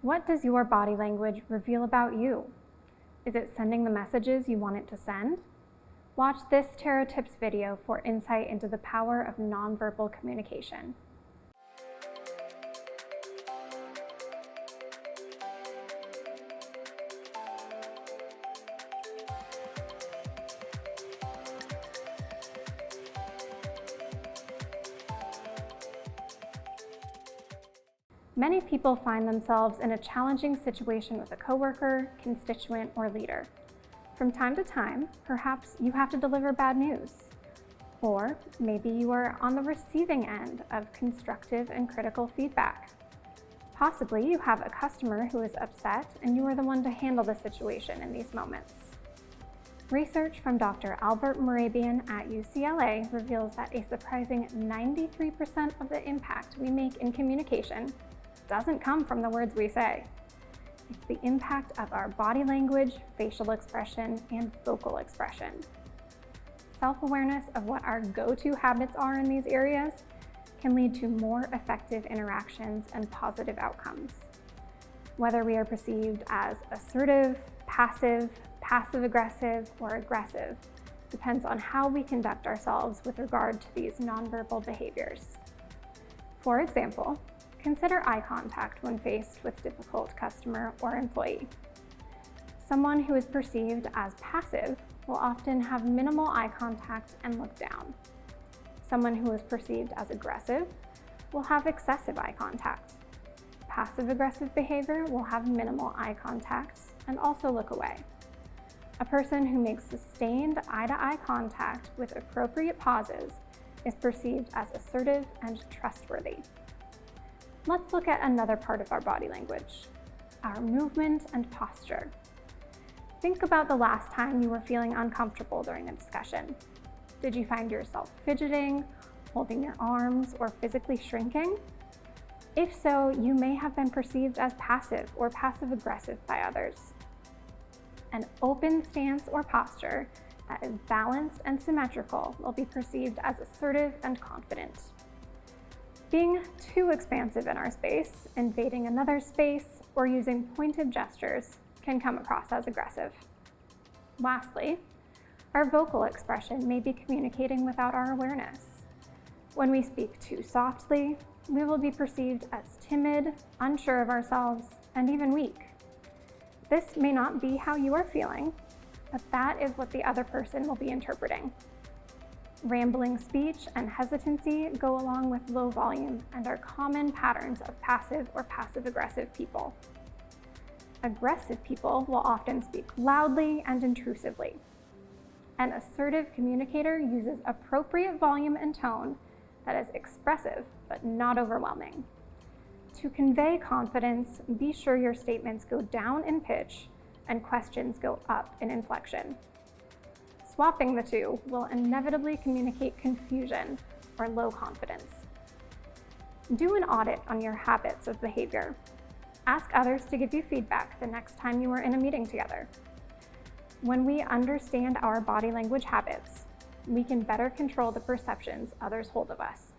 What does your body language reveal about you? Is it sending the messages you want it to send? Watch this Tero Tips video for insight into the power of nonverbal communication. Many people find themselves in a challenging situation with a coworker, constituent, or leader. From time to time, perhaps you have to deliver bad news. Or maybe you are on the receiving end of constructive and critical feedback. Possibly you have a customer who is upset and you are the one to handle the situation in these moments. Research from Dr. Albert Morabian at UCLA reveals that a surprising 93% of the impact we make in communication doesn't come from the words we say. It's the impact of our body language, facial expression, and vocal expression. Self-awareness of what our go-to habits are in these areas can lead to more effective interactions and positive outcomes. Whether we are perceived as assertive, passive, passive-aggressive, or aggressive depends on how we conduct ourselves with regard to these nonverbal behaviors. For example, consider eye contact when faced with a difficult customer or employee. Someone who is perceived as passive will often have minimal eye contact and look down. Someone who is perceived as aggressive will have excessive eye contact. Passive-aggressive behavior will have minimal eye contact and also look away. A person who makes sustained eye-to-eye contact with appropriate pauses is perceived as assertive and trustworthy. Let's look at another part of our body language, our movement and posture. Think about the last time you were feeling uncomfortable during a discussion. Did you find yourself fidgeting, holding your arms, or physically shrinking? If so, you may have been perceived as passive or passive-aggressive by others. An open stance or posture that is balanced and symmetrical will be perceived as assertive and confident. Being too expansive in our space, invading another space, or using pointed gestures can come across as aggressive. Lastly, our vocal expression may be communicating without our awareness. When we speak too softly, we will be perceived as timid, unsure of ourselves, and even weak. This may not be how you are feeling, but that is what the other person will be interpreting. Rambling speech and hesitancy go along with low volume and are common patterns of passive or passive-aggressive people. Aggressive people will often speak loudly and intrusively. An assertive communicator uses appropriate volume and tone that is expressive but not overwhelming. To convey confidence, be sure your statements go down in pitch and questions go up in inflection. Swapping the two will inevitably communicate confusion or low confidence. Do an audit on your habits of behavior. Ask others to give you feedback the next time you are in a meeting together. When we understand our body language habits, we can better control the perceptions others hold of us.